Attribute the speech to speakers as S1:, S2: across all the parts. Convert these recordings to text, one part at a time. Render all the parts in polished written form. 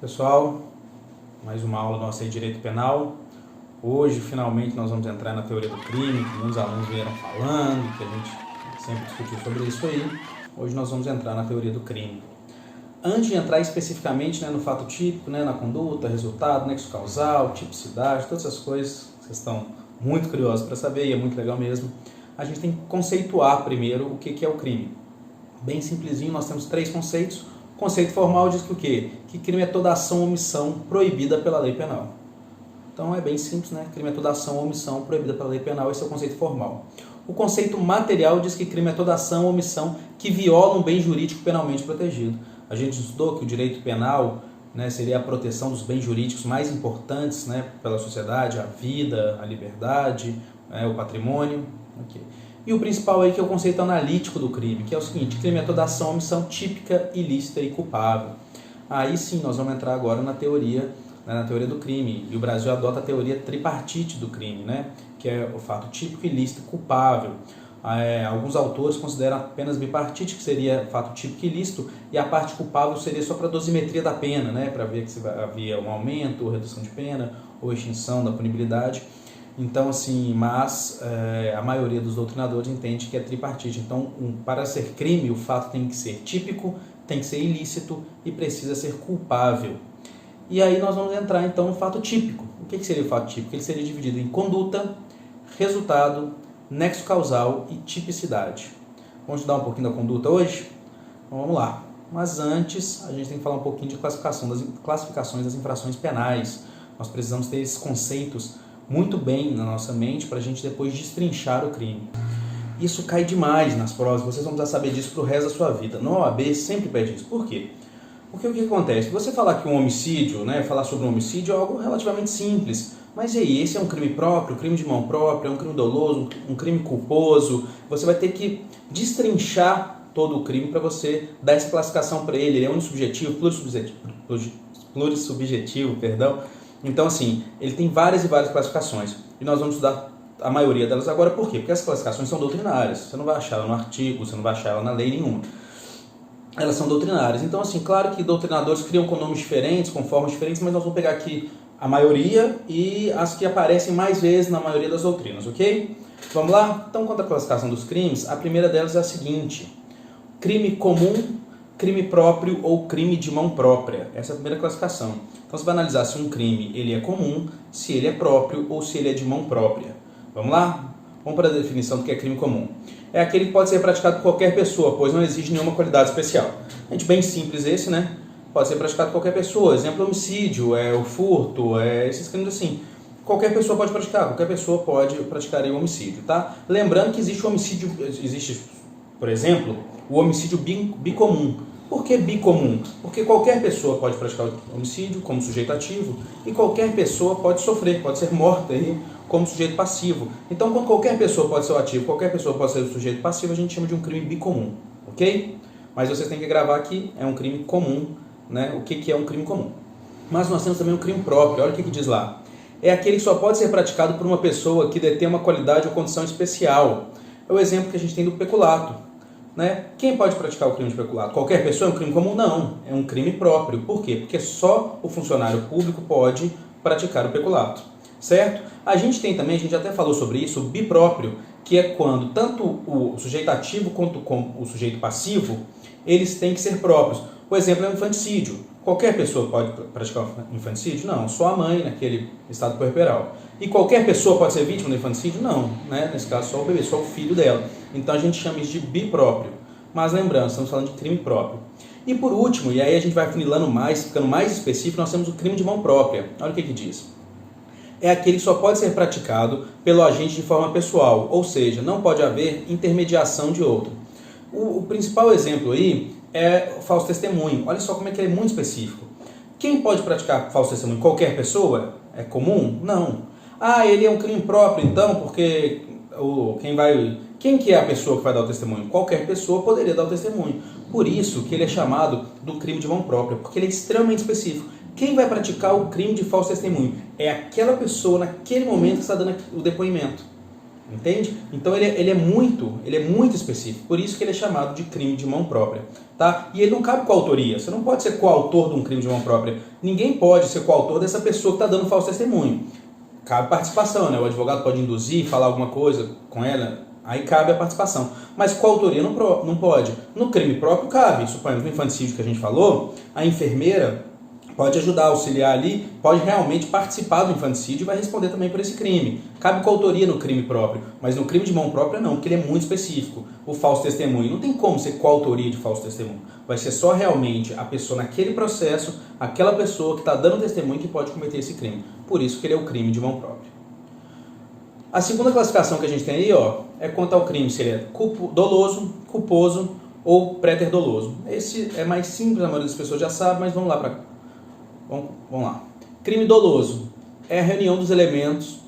S1: Pessoal, mais uma aula nossa de Direito Penal. Hoje, finalmente, nós vamos entrar na teoria do crime, que muitos alunos vieram falando, que a gente sempre discutiu sobre isso aí. Hoje nós vamos entrar na teoria do crime. Antes de entrar especificamente no fato típico, na conduta, resultado, nexo causal, tipicidade, todas essas coisas que vocês estão muito curiosos para saber e é muito legal mesmo, a gente tem que conceituar primeiro o que é o crime. Bem simplesinho, nós temos 3 conceitos. O conceito formal diz que o quê? Que crime é toda ação ou omissão proibida pela lei penal. Então é bem simples, né? Crime é toda ação ou omissão proibida pela lei penal, esse é o conceito formal. O conceito material diz que crime é toda ação ou omissão que viola um bem jurídico penalmente protegido. A gente estudou que o direito penal seria a proteção dos bens jurídicos mais importantes pela sociedade, a vida, a liberdade, o patrimônio. Okay. E o principal aí que é o conceito analítico do crime, que é o seguinte: crime é toda ação ou omissão típica, ilícita e culpável. Aí sim, nós vamos entrar agora na teoria do crime. E o Brasil adota a teoria tripartite do crime, que é o fato típico, ilícito e culpável. Alguns autores consideram apenas bipartite, que seria fato típico e ilícito, e a parte culpável seria só para dosimetria da pena, para ver que se havia um aumento ou redução de pena ou extinção da punibilidade. Então, assim, mas a maioria dos doutrinadores entende que é tripartite. Então, para ser crime, o fato tem que ser típico, tem que ser ilícito e precisa ser culpável. E aí nós vamos entrar, então, no fato típico. O que seria o fato típico? Ele seria dividido em conduta, resultado, nexo causal e tipicidade. Vamos estudar um pouquinho da conduta hoje? Então, vamos lá. Mas antes, a gente tem que falar um pouquinho de classificações das infrações penais. Nós precisamos ter esses conceitos muito bem na nossa mente para a gente depois destrinchar o crime. Isso cai demais nas provas, vocês vão precisar saber disso para o resto da sua vida. No OAB sempre pede isso. Por quê? Porque o que acontece? Você falar que um homicídio, falar sobre um homicídio é algo relativamente simples. Mas e aí, esse é um crime próprio, crime de mão própria, um crime doloso, um crime culposo? Você vai ter que destrinchar todo o crime para você dar essa classificação para ele. Ele é unissubjetivo, plurissubjetivo, perdão. Então, assim, ele tem várias e várias classificações. E nós vamos estudar a maioria delas agora. Por quê? Porque essas classificações são doutrinárias. Você não vai achar ela no artigo, você não vai achar ela na lei nenhuma. Elas são doutrinárias. Então, assim, claro que doutrinadores criam com nomes diferentes, com formas diferentes, mas nós vamos pegar aqui a maioria e as que aparecem mais vezes na maioria das doutrinas, ok? Vamos lá? Então, quanto à classificação dos crimes, a primeira delas é a seguinte: crime comum, crime próprio ou crime de mão própria. Essa é a primeira classificação. Então você vai analisar se um crime ele é comum, se ele é próprio ou se ele é de mão própria. Vamos lá? Vamos para a definição do que é crime comum. É aquele que pode ser praticado por qualquer pessoa, pois não exige nenhuma qualidade especial. Gente, bem simples esse, Pode ser praticado por qualquer pessoa. Exemplo, homicídio, o furto, esses crimes assim. Qualquer pessoa pode praticar, qualquer pessoa pode praticar o homicídio, tá? Lembrando que existe por exemplo, o homicídio bicomum. Por que bicomum? Porque qualquer pessoa pode praticar o homicídio como sujeito ativo e qualquer pessoa pode sofrer, pode ser morta como sujeito passivo. Então, quando qualquer pessoa pode ser o ativo, qualquer pessoa pode ser o sujeito passivo, a gente chama de um crime bicomum, ok? Mas vocês têm que gravar aqui, é um crime comum, O que é um crime comum? Mas nós temos também um crime próprio, olha o que diz lá. É aquele que só pode ser praticado por uma pessoa que detém uma qualidade ou condição especial. É o exemplo que a gente tem do peculato. Quem pode praticar o crime de peculato? Qualquer pessoa é um crime comum? Não, é um crime próprio. Por quê? Porque só o funcionário público pode praticar o peculato, certo? A gente tem também, a gente até falou sobre isso, o bipróprio, que é quando tanto o sujeito ativo quanto o sujeito passivo, eles têm que ser próprios. O exemplo é o infanticídio. Qualquer pessoa pode praticar o infanticídio? Não, só a mãe naquele estado puerperal. E qualquer pessoa pode ser vítima do infanticídio? Não, Nesse caso só o bebê, só o filho dela. Então a gente chama isso de bipróprio. Mas lembrando, estamos falando de crime próprio. E por último, e aí a gente vai afunilando mais, ficando mais específico, nós temos o crime de mão própria. Olha o que diz. É aquele que só pode ser praticado pelo agente de forma pessoal, ou seja, não pode haver intermediação de outro. O principal exemplo aí é o falso testemunho. Olha só como é que ele é muito específico. Quem pode praticar falso testemunho? Qualquer pessoa? É comum? Não. Ele é um crime próprio, então, porque quem que é a pessoa que vai dar o testemunho? Qualquer pessoa poderia dar o testemunho. Por isso que ele é chamado do crime de mão própria, porque ele é extremamente específico. Quem vai praticar o crime de falso testemunho? É aquela pessoa, naquele momento, que está dando o depoimento. Entende? Então ele é muito específico, por isso que ele é chamado de crime de mão própria, tá? E ele não cabe coautoria, você não pode ser coautor de um crime de mão própria, ninguém pode ser coautor dessa pessoa que está dando falso testemunho. Cabe participação, né? O advogado pode induzir, falar alguma coisa com ela, aí cabe a participação. Mas coautoria não pode. No crime próprio cabe, suponhamos no infanticídio que a gente falou, a enfermeira pode ajudar, auxiliar ali, pode realmente participar do infanticídio e vai responder também por esse crime. Cabe coautoria no crime próprio, mas no crime de mão própria não, porque ele é muito específico. O falso testemunho não tem como ser coautoria de falso testemunho. Vai ser só realmente a pessoa naquele processo, aquela pessoa que está dando testemunho que pode cometer esse crime. Por isso que ele é o crime de mão própria. A segunda classificação que a gente tem aí, é quanto ao crime, se ele é doloso, culposo ou préter doloso. Esse é mais simples, a maioria das pessoas já sabe, mas vamos lá. Crime doloso é a reunião dos elementos,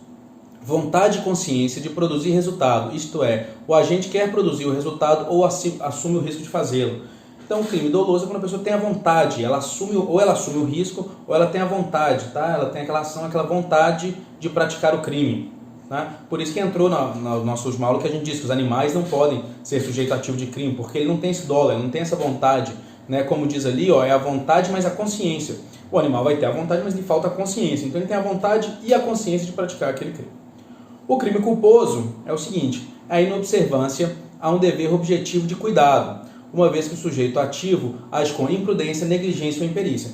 S1: vontade e consciência de produzir resultado, isto é, o agente quer produzir o resultado ou assume o risco de fazê-lo. Então, o crime doloso é quando a pessoa tem a vontade, ela assume o risco ou ela tem a vontade, tá? Ela tem aquela ação, aquela vontade de praticar o crime. Tá? Por isso que entrou na nossa última aula que a gente disse que os animais não podem ser sujeito ativo de crime, porque ele não tem esse dolo, ele não tem essa vontade, né? Como diz ali, é a vontade mais a consciência. O animal vai ter a vontade, mas lhe falta a consciência. Então ele tem a vontade e a consciência de praticar aquele crime. O crime culposo é o seguinte, é a inobservância a um dever objetivo de cuidado, uma vez que o sujeito ativo age com imprudência, negligência ou imperícia.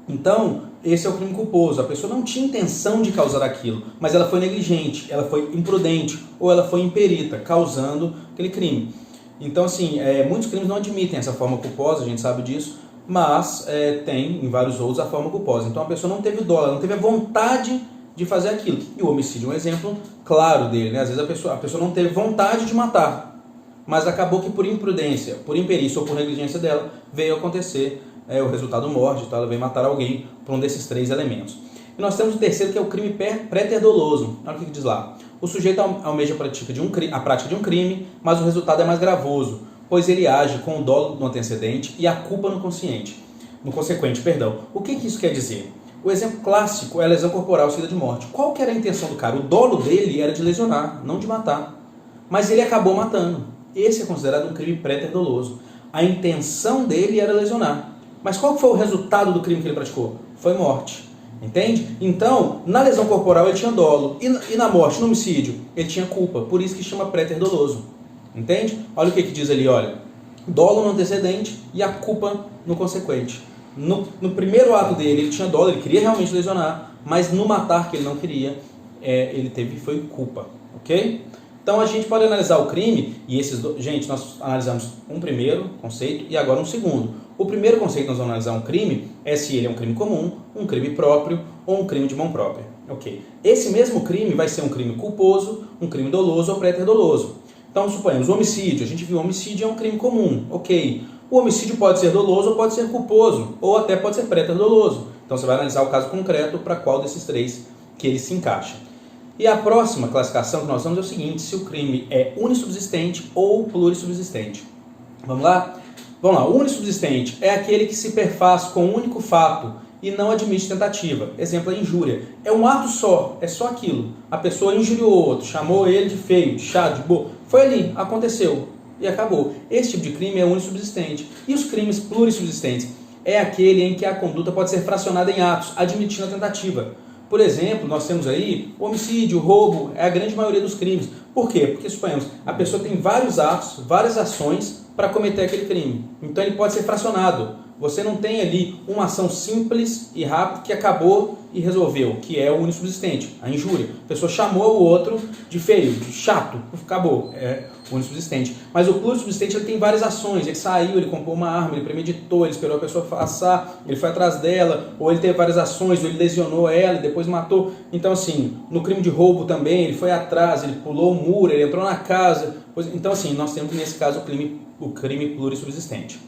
S1: Então, esse é o crime culposo. A pessoa não tinha intenção de causar aquilo, mas ela foi negligente, ela foi imprudente ou ela foi imperita, causando aquele crime. Então, assim, muitos crimes não admitem essa forma culposa, a gente sabe disso, mas tem em vários outros a forma culposa. Então, a pessoa não teve dolo, ela não teve a vontade de fazer aquilo. E o homicídio é um exemplo claro dele, né? Às vezes a pessoa não teve vontade de matar, mas acabou que por imprudência, por imperícia ou por negligência dela, veio acontecer o resultado morte, então ela veio matar alguém por um desses três elementos. E nós temos o terceiro, que é o crime préter doloso. Olha o que diz lá. O sujeito almeja a prática de um crime, mas o resultado é mais gravoso, pois ele age com o dolo no antecedente e a culpa no consequente. O que isso quer dizer? O exemplo clássico é a lesão corporal seguida de morte. Qual que era a intenção do cara? O dolo dele era de lesionar, não de matar. Mas ele acabou matando. Esse é considerado um crime préter doloso. A intenção dele era lesionar. Mas qual foi o resultado do crime que ele praticou? Foi morte. Entende? Então, na lesão corporal ele tinha dolo. E na morte, no homicídio, ele tinha culpa. Por isso que chama préter doloso. Entende? Olha o que diz ali, olha. Dolo no antecedente e a culpa no consequente. No primeiro ato dele, ele tinha dolo, ele queria realmente lesionar, mas no matar que ele não queria, foi culpa. Ok? Então a gente pode analisar o crime, e gente, nós analisamos um primeiro conceito e agora um segundo. O primeiro conceito que nós vamos analisar um crime é se ele é um crime comum, um crime próprio ou um crime de mão própria. Ok? Esse mesmo crime vai ser um crime culposo, um crime doloso ou préter doloso. Então suponhamos o homicídio, a gente viu o homicídio é um crime comum, ok? O homicídio pode ser doloso ou pode ser culposo, ou até pode ser préter doloso. Então você vai analisar o caso concreto para qual desses três que ele se encaixa. E a próxima classificação que nós temos é o seguinte, se o crime é unissubsistente ou plurissubsistente. Vamos lá? Vamos lá, o unissubsistente é aquele que se perfaz com um único fato e não admite tentativa. Exemplo, a injúria. É um ato só, é só aquilo. A pessoa injuriou o outro, chamou ele de feio, de chato, de burro. Foi ali, aconteceu e acabou. Esse tipo de crime é unissubsistente. E os crimes plurissubsistentes é aquele em que a conduta pode ser fracionada em atos, admitindo a tentativa. Por exemplo, nós temos aí o homicídio, o roubo, é a grande maioria dos crimes. Por quê? Porque, suponhamos, a pessoa tem vários atos, várias ações para cometer aquele crime. Então ele pode ser fracionado. Você não tem ali uma ação simples e rápida que acabou e resolveu, que é o unissubsistente, a injúria. A pessoa chamou o outro de feio, de chato, acabou, é o unissubsistente. Mas o plurissubsistente ele tem várias ações, ele saiu, ele comprou uma arma, ele premeditou, ele esperou a pessoa passar, ele foi atrás dela, ou ele teve várias ações, ou ele lesionou ela e depois matou. Então assim, no crime de roubo também, ele foi atrás, ele pulou o muro, ele entrou na casa. Então assim, nós temos nesse caso o crime plurissubsistente.